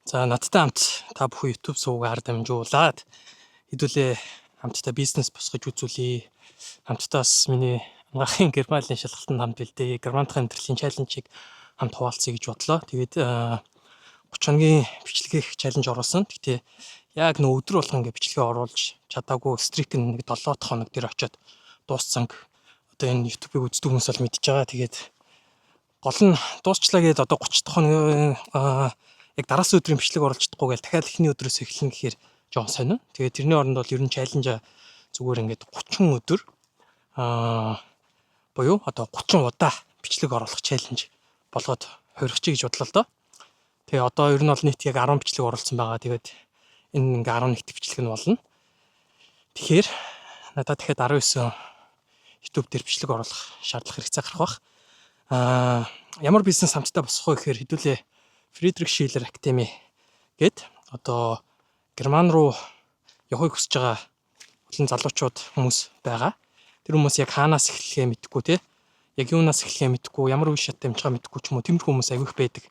За надтай хамт та бүхэн YouTube сувгаар дамжуулаад хэдүүлээ хамтдаа бизнес босгож үзүүлье. Хамтдаа бас миний ангаахын Гермалийн шалгалтанд хамт бэлдээ. Германтын амьдралын чаленжийг хамт хуваалцъя гэж бодлоо. Тэгээд 30 хоногийн бичлэгийг чаленж оруулсан. Гэхдээ яг нөө өдөр болгон ингээ бичлэгээ оруулж чадаагүй стрик нэг 7 хоног дээр очиод дууссан. Одоо энэ YouTube-ыг үздэг хүмүүс бол мэдчихэж байгаа. Тэгээд гол нь дуусчлаа гээд одоо 30 дахь хоногийн яг дараагийн өдрийн бичлэг оруулж чадахгүй гээл дахиад эхний өдрөөс эхлэн гэхээр жоон сонио. Тэгээд тэрний оронд бол ер нь чаленж зүгээр ингээд 30 өдөр буюу одоо 30 удаа бичлэг оруулах чаленж болгоод хоригчий гэж бодлоо л доо. Тэгээ одоо ер нь бол нийт яг 10 бичлэг оруулсан байгаа. Тэгээд энэ ингээ 11 бичлэг нь болно. Тэгэхээр надад дахиад 19 YouTube дээр бичлэг оруулах шаардлага хэрэгцээ гарах бах. Ямар бизнес хамтдаа босгох вэ гэхээр хэдүүлээ Friedrich Schiller Academy гээд одоо Герман руу явахыг хүсэж байгаа олон залуучууд хүмүүс байгаа. Тэр хүмүүс яг хаанаас эхлэхээ мэдэхгүй те. Яг юунаас эхлэхээ мэдэхгүй, ямар үе шаттай амжихаа мэдэхгүй ч юм уу тиймэрхүү хүмүүс авих байдаг.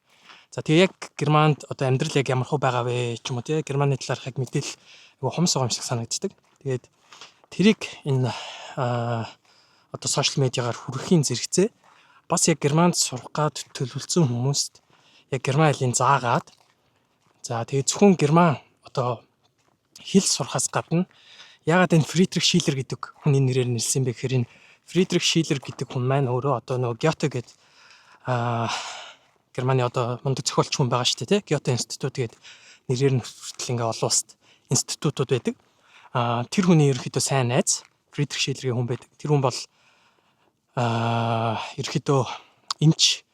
За тэгээ яг Германд одоо амьдрал яг ямар хөө байгаа вэ ч юм уу те. Германы талаарх яг мэдээлэл айгу хомс байгаа юм шиг санагддаг. Тэгээд тэрийг энэ одоо сошиал медиагаар хүргэхийн зэрэгцээ бас яг Германд сурах гад төлөвлөсөн хүмүүст яг герман хэлийг заагаад за тэгээ зөвхөн герман одоо хэл сурахаас гадна ягаад энэ Friedrich Schiller гэдэг хүний нэрээр нэрлсэн бэ гэхээр энэ Friedrich Schiller гэдэг хүн маань өөрөө одоо нөгөө Goethe гэдэг Германы одоо мундаг зохиолч хүн байгаа шүү дээ, Goethe институт гэдэг нэрээр нь хүртэл ингээ олон улсад институтууд байдаг. Тэр хүний ерөнхийдөө сайн найз Friedrich Schiller-ийн хүн байдаг. Тэр хүн бол ерөнхийдөө эмч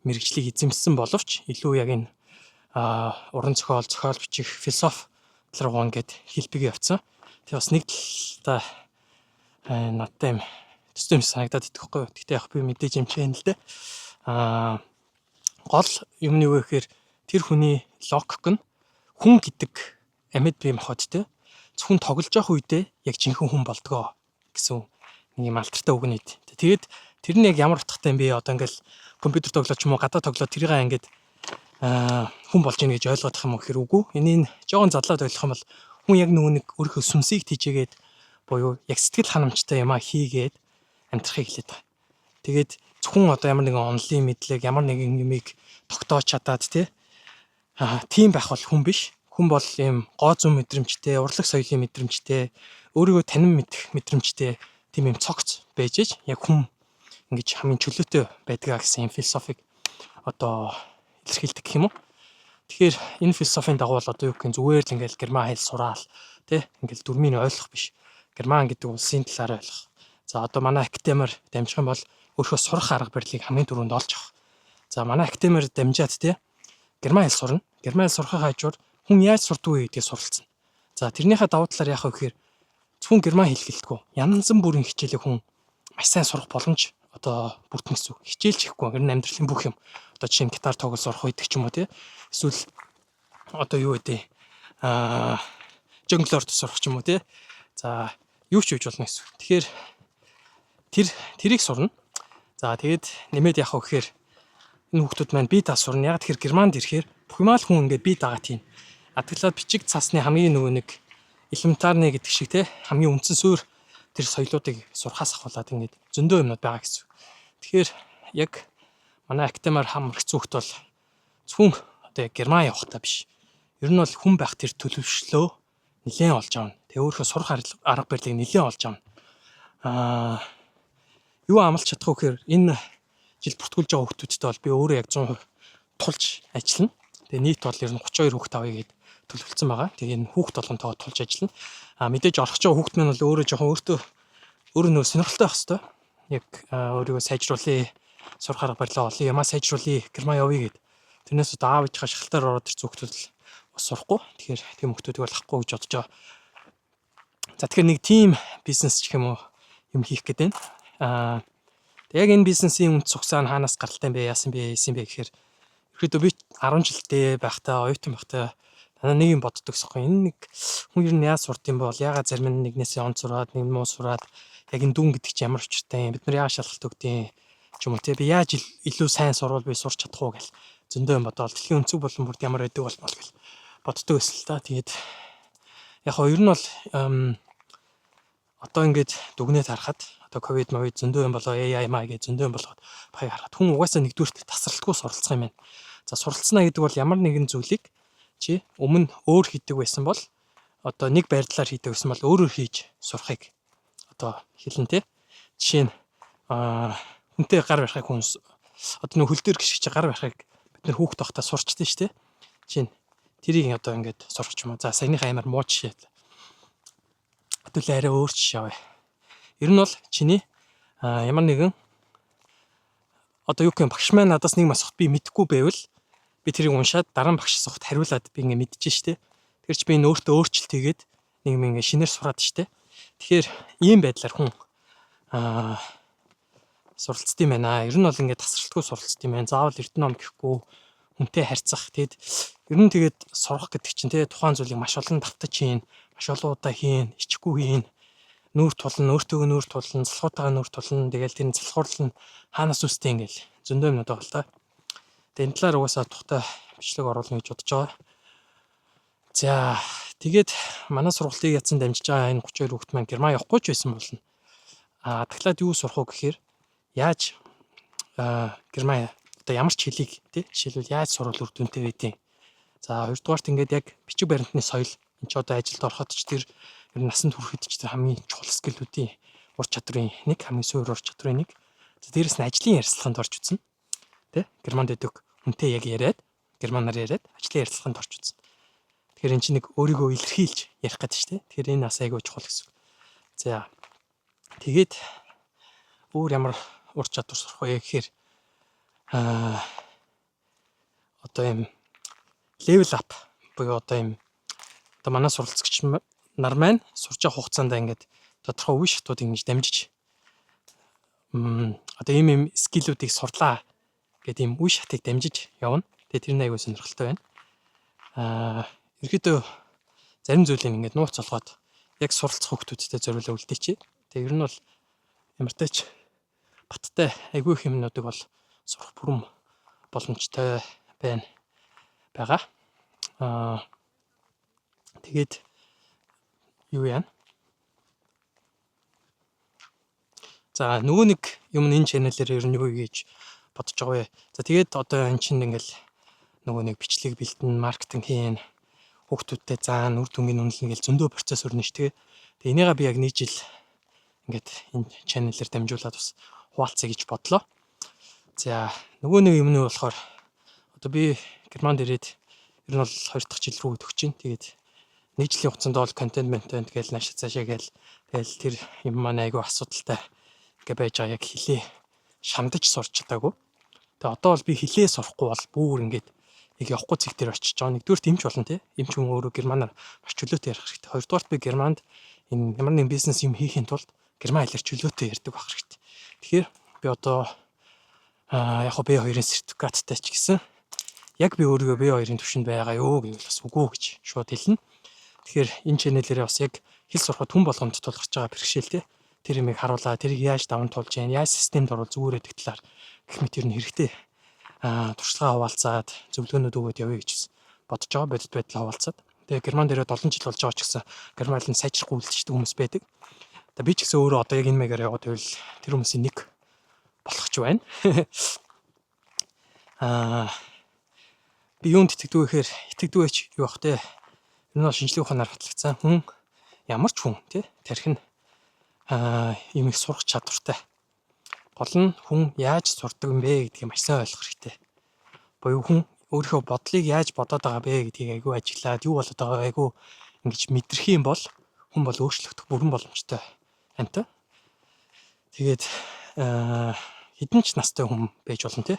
мэрэгжлийг эзэмсэн боловч илүү яг энэ уран зохиол бичих философи талруугаа ингээд хэлбэгээ явцсан. Тэгээ бас нэг талдаа надтай юм төстэй юм санагдаад идэхгүй. Гэхдээ яг би мэдээж юм чинь л дээ. Гол юмны юу гэхээр тэр хүний логик нь хүн гэдэг амьд бие махбодтэй зөвхөн тоглож явах үедээ яг жинхэнэ хүн болдгоо гэсэн нэг юм алтартай үг нийт. Тэгээд тэр нь яг ямар утгатай юм бэ? Одоо ингээл компьютер тоглож ч юм уу гадаа тоглоод тэрийг ингээд хүн болж ийн гэж ойлгох юм гэхээр үгүй. Энийг жоохон задлаад ойлгох юм бол хүн яг нөгөө нэг өөрийнхөө сүнсийг тийжээгээд буюу яг сэтгэл ханамжтай юмаа хийгээд амьдрахыг хэлээд байгаа. Тэгээд зөвхөн одоо ямар нэгэн онлын мэдлэг, ямар нэгэн юмыг тогтоож чадаад тийм байх бол хүн биш. Хүн бол ийм гоо зүүн мэдрэмжтэй, урлаг соёлын мэдрэмжтэй, өөрийгөө танин мэдэх мэдрэмжтэй тийм юм цогц байж иж яг хүн ингэж хамгийн чөлөөтэй байдгаа гэсэн юм философиг одоо илэрхийлдэг гэх юм уу. Тэгэхээр энэ философийн дагуу бол одоо юу гэх юм зүгээр л ингээл герман хэл сураал ингээл дүрмийг ойлгох биш. Герман гэдэг улсын талаар ойлгох. За одоо манай академиар дамжих юм бол өөрийнхөө сурах арга барилыг хамгийн түрүүнд олж авах. За манай академиар дамжаад герман хэл сурна. Герман хэл сурахын хажуур хүн яаж сурдаг вэ гэдгийг суралцсан. За тэрнийхээ давуу талаар яах вэ гэхээр зөвхөн герман хэл гэлтгүү. Янз бүрийн хичээлийг хүн маш сайн сурах боломж одоо бүрдэн гэсэн үг. Хичээлж ихгүй гэр амьдралын бүх юм. Одоо жишээ нь гитар тоглож сурах үед ч юм уу эсвэл одоо юу гэдэг жонглорт сурах ч юм уу За юу ч хийж болно гэсэн. Тэгэхээр тэрийг сурна. За тэгээд нэмээд яах вэ гэхээр энэ хүүхдүүд маань бие даа сурна. Яг тэгэхээр Германд ирэхээр бүх юмаа л хүн ингээд бие даагаа тийм. Атгалаад бичиг цасны хамгийн нөгөө нэг элементарны гэдэг шиг хамгийн үндсэн суурь тэр соёлоодыг сурахаас ахуулаад ингээд зөндөө юмнууд байгаа гэсэн. Тэгэхээр яг манай академиар хамрагц хүүхд бол зөвхөн одоо яг герман явахтаа биш. Ер нь бол хүн байх тэр төлөвшлөө нэлээд олж авна. Тэгээ өөрийнхөө сурах арга барилыг нэлээд олж авна. Юу амлах чадах вэ гэхээр энэ жил бүртгүүлж байгаа хүүхдүүдтэй бол би өөрөө яг 100% тулж ажиллана. Тэгээ нийт бол ер нь 32 хүүхд авъя гэд төлөвлөсөн байгаа. Тэгээ энэ хүүхд болгонтойгоо тулж ажиллана. Мэдээж орох ч хүүхд маань бол өөрөө жоохон өөрөө нөө сонирхолтой байх хэвээр. Яг өөрийгөө сайжруулъя, сурах арга барилаа олъё, ямаа сайжруулъя, герман явъя гэд. Тэрнээс аав ээжийнхээ шалтгаалаар ороод ирсэн хүүхдүүд л бас сурахгүй. Тэгэхээр тийм хүүхдүүдийг бол авахгүй гэж бодож байгаа. За тэгэхээр нэг тим бизнес гэх юм уу юм хийх гэдэг байна. Яг энэ бизнесийн үнд цугцаа нь хаанаас гаралтай юм бэ, яасан бэ гэхээр ерөөдөө би 10 жилдээ байхдаа оюутан байхдаа танаа нэг юм боддог гэсэн. Энэ нэг хүн ер нь яаж сурд юм бол ягаад зарим нэгнээсээ он сураад, нэг муу сураад яг энэ дүн гэдэг чинь ямар учиртай юм, бид нар яаж шалгалт өгдөг ч юм уу би яаж илүү сайн сурвал би сурч чадах уу гэл зөндөө юм бодоод дэлхийн өнцөг болон бүрд ямар байдаг болмол гэж боддог байсан л да. Тэгээд яг хоо ер нь бол одоо ингээд дүгнээд харахад одоо ковид мовид зөндөө юм болоо AI гэж зөндөө юм болгоод байгааг харахад хүн угаасаа нэгдүгürt тасралтгүй суралцах юм байна. За суралцсна гэдэг бол ямар нэгэн зүйлийг чи өмнө өөр хийдэг байсан бол одоо нэг байрлалаар хийдэг байсан бол өөрөөр хийж сурахыг одоо хэлэн тэ. Жишээ нь хүнтэй гар барихыг хүн одоо нөх хөл дээр гიშгэж гар барихыг бид нэр хүүхд тохтой сурчдээ шүү дээ. Жишээ нь тэрийг одоо ингээд сурах юм. За саяныхаа амар муу жишээ. Хэдүүл арай өөр жишээ авъя. Ер нь бол чиний ямар нэгэн одоо юу гэх юм багш маань надаас нэг асуухт би мэдэхгүй байвал би тэрийг уншаад дараа нь багш асуухт хариулаад би ингээ мэдчихэж штэ. Тэр чи би энэ өөртөө өөрчлөлт хийгээд нэг юм ингээ шинээр сураад штэ. Тэгэхээр ийм байдлаар хүн суралцд юм байна. Ер нь бол ингээ тасралтгүй суралцд юм байна. Заавал эрдэнэ ном гэхгүй хүнтэй харьцах. Тэгэд ер нь тэгээд сурах гэдэг чинь те тухайн зүйлийг маш олон давтаж хийн, маш олон удаа хийн, ичхгүй хийн. Нүүр тулна, өөртөөгөө нүүр тулна, залхуутайгаа нүүр тулна. Тэгэл тэр залхуурлал нь хаанаас үстэй ингээл зөндөө юм надад бол та. Тэгээд энэ талаар угаасаа тухтай бичлэг оруулна гэж бодож байгаа. За тэгээд манай сургалтыг ядсан дамжиж байгаа энэ 32 хүүхэд маань Герман явахгүй ч байсан болно. Таглаад юу сурах уу гэхээр яаж Герман одоо ямар ч хэлийг тий жишээлбэл яаж сурвал үр дүнтэй байдیں۔ За хоёрдугаарт ингээд яг бичиг баримтны соёл энэ ч одоо ажилд ороход ч тэр ер нь насанд хүрэхэд ч тэр хамгийн чухал скиллүүдийн ур чадрын нэг хамгийн суур ур чадрын нэг. За дээрэс нь ажлын ярилцлаганд орж үзсэн. Тэ Германд дэдэг хүнтэй яг яриад германаар яриад ажлын ярилцлаганд орж үзсэн. Тэгэхээр эн чинь нэг өөрийгөө илэрхийлж ярих гэдэг чинь тэ. Тэгэхээр энэ бас айгүй чухал гэсэн. За тэгээд өөр ямар ур чадвар сурах вэ гэхээр одоо юм level up буюу одоо юм одоо манай суралцагч нар маань сурж байгаа хугацаанд ингээд тодорхой үе шатуудыг ингэж дамжиж одоо ийм скиллүүдийг сурлаа гэдэг ийм үе шатыг дамжиж явна. Тэгээ тэр нь аягүй сонирхолтой байна. Ерөөдөө зарим зүйлийг ингээд нууц олгоод яг суралцах хүмүүстэй зориулаад үлдээчээ. Тэгээ ер нь бол ямартайч баттай аягүй их юмнуудыг бол сурах бүрэн боломжтой байгаа. Тэгээд юу яана? За нөгөө нэг юм энэ чанелээр ер нь юу гэж бодож байгаа вэ? За тэгээд одоо эн чинь ингээл нөгөө нэг бичлэг бэлдэн, маркетинг хийн, хүүхдүүдтэй заана, үр дүнгийн үнэлнэ гэл зөндөө процесс өрнө ш. Тэгээ энийгээ би яг нэг жил ингээд энэ чанелээр дамжуулаад бас хуваалцъя гэж бодлоо. За нөгөө нэг юм нь болохоор одоо би Германд ирээд ер нь бол 2 дахь жил рүү төгч чинь. Тэгээд нэг жилийн хугацаанд бол контент гээл наашаа цаашаа гээл тэгэл тэр юм маань айгүй асуудалтай ингээ байж байгаа. Яг хилээ шамдаж сурч чадаагүй. Тэгээ одоо бол би хилээ сурахгүй бол бүр ингээд яг явахгүй цэг дээр очиж байгаа. Нэгдүгээр имч болно те. Имч хүн өөрөө германаар маш чөлөөтэй ярих хэрэгтэй. Хоёрдугаарт би Германд энэ ямар нэгэн бизнес юм хийхин тулд герман хэлээр чөлөөтэй ярьдаг байх хэрэгтэй. Тэгэхээр би одоо яг B2-ын сертификаттай ч гэсэн яг би өөрийгөө B2-ын түвшинд байгаа юу гэвэл бас үгүй гэж шууд хэлнэ. Тэгэхээр энэ чанелээрээ бас яг хэл сурахад хүн болгонд тулгарч байгаа бэрхшээлтэй тэр юмыг харуулаа, тэрийг яаж даван туулж яах, яаж системд оруулах зүгээр гэдэг талаар гэх мэт ер нь хэрэгтэй туршлагаа хуваалцаад зөвлөгөөнүүд өгөөд явъя гэж бодож байгаа. Бодит байдлаа хуваалцаад. Тэгээ Герман дээрээ 7 жил болж байгаа ч гэсэн Германлын сайжрахгүй үйлдэлчдэг хүмүүс байдаг. Тэгээ би ч гэсэн өөрөө одоо яг энэ маягаар яваад байвал тэр хүмүүсийн нэг болох ч байна. Би юунд итгэдэг вэ гэхээр итгэдэг ч юу бах те. Энэ бол шинжлэх ухаанаар батлагдсан хүн ямар ч хүн тий тархин юм их сурах чадвартай. Гол нь хүн яаж сурдаг юм бэ гэдгийг маш сайн ойлгох хэрэгтэй. Боёо хүн өөрийнхөө бодлыг яаж бодоод байгаа бэ гэдгийг айгүй ажиглаад юу болоод байгаа айгүй ингэж мэдрэх юм бол хүн бол өөрчлөгдөх бүрэн боломжтой байна. Тэгээд хэдэн ч настай хүн байж болно тий.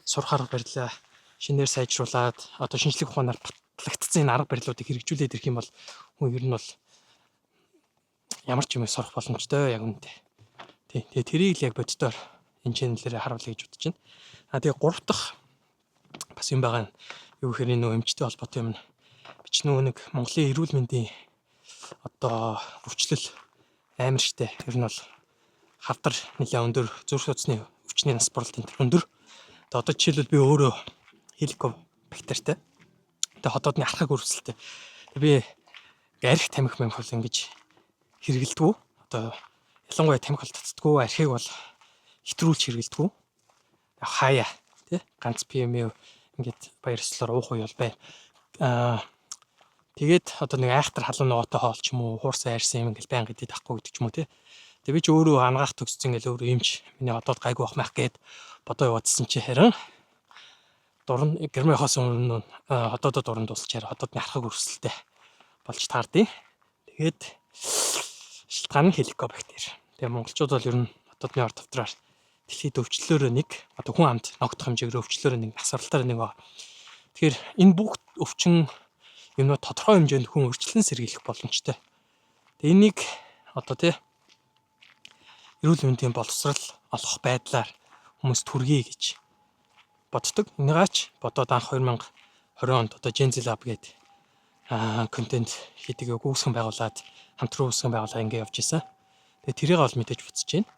Сурах арга барилаа шинээр сайжруулад одоо шинжлэх ухаанаар батлагдсан энэ арга барилуудыг хэрэгжүүлээд ирэх юм бол хүн ер нь бол ямар ч юм сурах боломжтой яг үнэтэй. Тэгээ тэрийг л яг боддоор энэ чанелээр харуулъя гэж бодож байна. Тэгээ 3 дахь бас юм байгаа нь юу гэхээр энэ эмчтэй холбоотой юм. Бич нөгөө нэг Монголын эрүүл мэндийн одоо өвчлөл амар штэ. Ер нь бол хавдар нэлээд өндөр зүрх судасны өвчний нас баралт энэ өндөр. Одоо жишээлбэл би өөрөө хеликобактертэй. Тэгээ хотоодны архаг өрсөлтэй. Би арх тамхи бол ингэж хэрэгэлдэггүй. Одоо ялангуяа тамхи бол татдаггүй, архийг бол хэтрүүлж хэрэгэлдэггүй. Хаяа тий ганц PM ингээд баяр ёслоор уух уу бол байна. Тэгээд одоо нэг айхтар халуун ногоотой хоол ч юм уу, хуурсан арьсан юм ингээл байнга идэх тахгүй гэдэг ч юм уу тий. Тэгээ би ч өөрөө ангаах төгссөн ингээл өөрөө юмч миний одоод гайгүй бах мах гээд бодоо яваадсэн чи харин дурн гэрмийнхоос өмнө хотоодод дуран дуусчаар хотоодны архаг өрсөлтэй болж таардیں۔ Тэгээд шилтгаан нь хеликобактер. Тэгээ монголчууд бол ер нь хотоодны ор товтроор дэлхийд өвчлөлөөрөө нэг одоо хүн амт ногдох хэмжээгээр өвчлөлөөрөө нэг насварлалтаар нэг ба. Тэгэхээр энэ бүх өвчин юмнууд тодорхой хэмжээнд хүн өрчлөн сэргийлэх боломжтой. Тэгээ энийг одоо тий эрүүл мэндийн боловсрал олох байдлаар хүмүүст хүргэе гэж боддог. Энийгаач бодоод анх 2020 онд одоо Gen Z Lab гэдэг контент хийдэг гүйцэн байгуулад хамтран үүсгэн байгуулаад ингэ явж исэн. Тэгээ тэрийг бол мэдээж буцаж байна.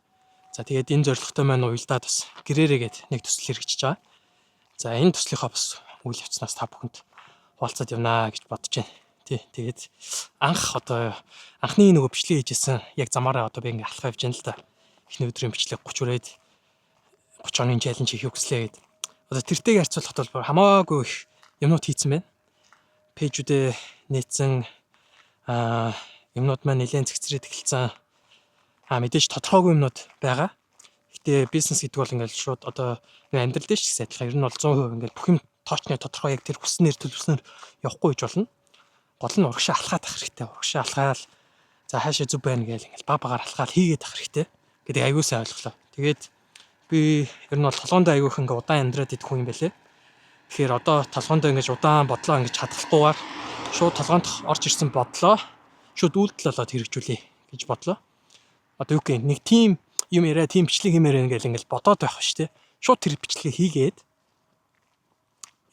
За тэгээд энэ зорилготой маань уялдаад бас гэрээрээгээд нэг төсөл хэрэгжиж байгаа. За энэ төслийнхоо бас үйл явцнаас та бүхэнд хуваалцаад явнаа гэж бодож байна. Тий. Тэгээд анхны нөгөө бичлэг хийжсэн яг замаараа одоо би ингээ алхах явж байна л да. Эхний өдрийн бичлэг 30 хүрээд 30 оны чаленж хийх хүслээ гэдэг. Одоо тэртэйг харьцуулахад бол хамаагүй их юмнууд хийцэн байна. Пэйжүүдээ нээсэн юмнууд маань нэлээд зэгцрээд эхэлсэн. Мэдээж тодорхойгүй юмнууд байгаа. Гэтэ бизнес гэдэг бол ингээл шууд одоо амьдрал дээр ч гэсэн адилхан. Ер нь бол 100% ингээл бүх юм тоочны тодорхой яг тэр хүснээр төлөвснөр явахгүй гэж болно. Гол нь урагшаа алхаад ах хэрэгтэй. Урагшаа алхаал за хаашаа зүг байна гээл ингээл багаар алхаал хийгээд ах хэрэгтэй гэдэг аягүй сайн ойлголоо. Тэгээд би ер нь бол толгоондоо аягүй их ингээ удаан амьдраад идэх хүн юм байлээ. Тэгэхээр одоо толгоондоо ингэж удаан бодлоо ингэж хадгалахгүйгээр шууд толгоонд орж ирсэн бодлоо шууд үйлдэл болоод хэрэгжүүлээ гэж бодлоо. Одоо юу гэх нэг тим юм яриа тим бичлэг хиймээр ингээл бодоод байх шүү дээ. Шууд тэр бичлэгээ хийгээд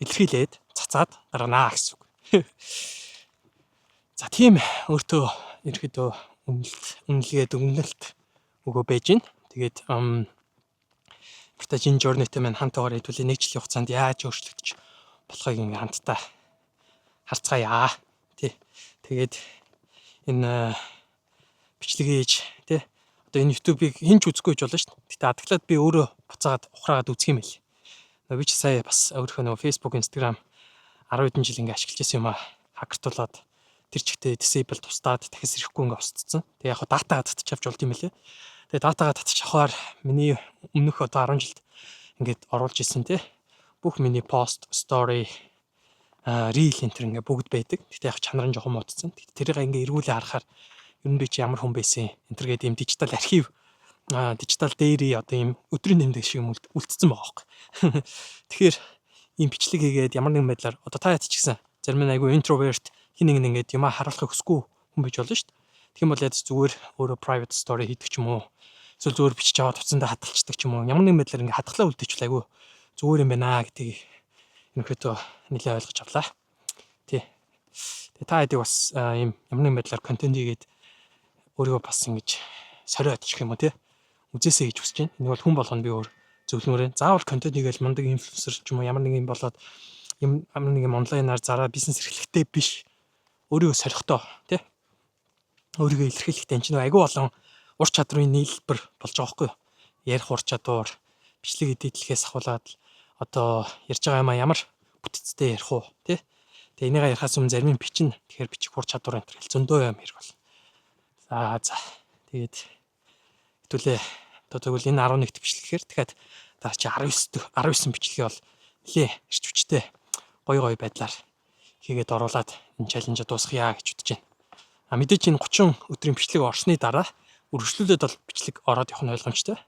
илэрхийлээд цацаад дараа наа гэсэн үг. За тийм өөртөө ерөөдөө үнэлэлт өгөө байж гин. Тэгээд Vertage Journey-тэй маань хамтаагаар хэдүүлээ 1 жилийн хугацаанд яаж өөрчлөгдөж болохыг ингээ хамтдаа харцгаая. Тий. Тэгээд энэ бичлэг хийж тий одоо энэ YouTube-ыг хинч үзэхгүй ч болно шүү дээ. Гэтэ адглаад би өөрөө буцаагаад ухраагаад үзэх юм байл. Би ч сая бас өөрийнхөө нөгөө Facebook, Instagram 10 хэдэн жил ингээ ашиглаж байсан юм хакертуулаад тэр чигтээ disable тустаад дахиад сэрэхгүй ингээ устцсан. Тэгээ яг датагаа татчих авч болд юм лээ. Тэгээ датагаа татчих авахаар миний өмнөх одоо 10 жилд ингээд оруулж исэн тий бүх миний пост, story, reel энтер ингээ бүгд байдаг. Гэтэ яг чанар нь жоохон муудсан. Тэрийг ингээ эргүүлээ харахаар ер нь би чи ямар хүн байсан энтер гэдэг юм дижитал архив дижитал дайри одоо ийм өдрийн тэмдэг шиг юм үлдсэн байгаа байхгүй. Тэгэхээр ийм бичлэг хийгээд ямар нэгэн байдлаар одоо та яд ч гэсэн зарим нь айгүй introvert хин нэг ингээд юм харуулахыг хүсэхгүй хүн байж болно шүү дээ. Тэгэх юм бол яд зүгээр өөрөө private story хийдэг ч юм уу. Эсвэл зүгээр бичиж аваад утсандаа хадгалцдаг ч юм уу. Ямар нэгэн байдлаар ингээд хадгалаа үлдээчихвэл айгүй зүгээр юм байна гэдгийг ерөнхийдөө нэлээд ойлгож авлаа. Тий. Тэгээ та хэдийг бас ийм ямар нэгэн байдлаар контент хийгээд өөрийгөө бас ингэж сориод ч юм уу тий. Үзээсэй гэж хүсэж байна. Энэ бол хүн болгоно би өөр зөвлөмөрөө. Заавал контент хийгээл мундаг инфлюенсер ч юм уу ямар нэг юм болоод ямар нэг юм онлайнаар зараа бизнес эрхлэхтэй биш. Өөрийгөө сорихтой тий. Өөрийгөө илэрхийлэхтэй энэ чинь айгүй болон ур чадрын нийлбэр болж байгаа байхгүй юу? Ярих ур чадвар, бичлэг эдитлэхээс ахуулаад одоо ярьж байгаа юм ямар бүтцтэй ярих уу тий. Тэгээ энийгээ ярихаас өмнө зарим нь бичнэ. Тэгэхээр бичих ур чадвар энэ төр зөндөө юм хэрэг бол. За тэгээд хэвлээ одоо тэгвэл энэ 11-р бичлэгээр дахиад дараа чи 19 бичлэгээ бол нэлээ ирч хүчтэй гоё байдлаар хийгээд оруулаад энэ чаленж дуусгая гэж бодож байна. Мэдээч энэ 30 өдрийн бичлэг орсны дараа үргэлжлүүлээд бол бичлэг ороод явах нь ойлгомжтой.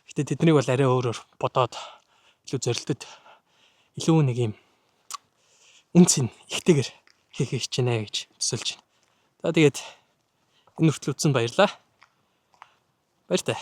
Гэтэ тэднийг бол арай өөрөөр бодоод илүү зорилтод илүү нэг юм үнцэн ихтэйгэр хийх хичнээн гэж төсөлж байна. За тэгээд энэ хүртэл үзсэн баярлаа. Баяр таа.